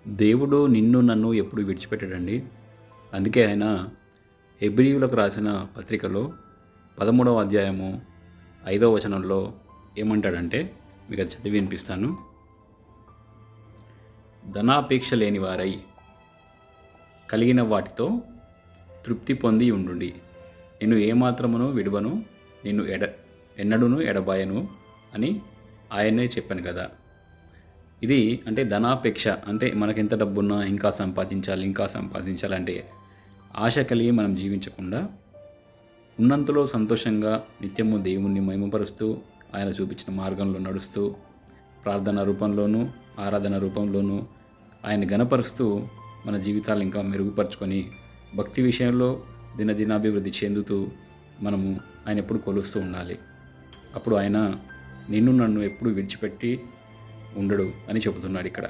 దేవుడు నిన్ను నన్ను ఎప్పుడు విడిచిపెట్టడండి. అందుకే ఆయన హెబ్రీయులకు రాసిన పత్రికలో 13వ అధ్యాయము 5వ వచనంలో ఏమంటాడంటే, మీకు అది చదివి వినిపిస్తాను. ధనాపేక్ష లేని వారై కలిగిన వాటితో తృప్తి పొంది ఉండుడి. నిన్ను ఏమాత్రమును విడువను, నిన్ను ఎన్నడూను ఎడబాయను అని ఆయనే చెప్పాను కదా. ఇది అంటే ధనాపేక్ష అంటే మనకెంత డబ్బున్నా ఇంకా సంపాదించాలంటే ఆశ కలిగి మనం జీవించకుండా ఉన్నంతలో సంతోషంగా నిత్యము దేవుణ్ణి మహిమపరుస్తూ ఆయన చూపించిన మార్గంలో నడుస్తూ ప్రార్థన రూపంలోనూ ఆరాధన రూపంలోనూ ఆయన గణపరుస్తూ మన జీవితాలు ఇంకా మెరుగుపరుచుకొని భక్తి విషయంలో దినదినాభివృద్ధి చెందుతూ మనము ఆయన ఎప్పుడు కొలుస్తూ ఉండాలి. అప్పుడు ఆయన నిన్ను నన్ను ఎప్పుడు విడిచిపెట్టి ఉండడు అని చెబుతున్నాడు ఇక్కడ.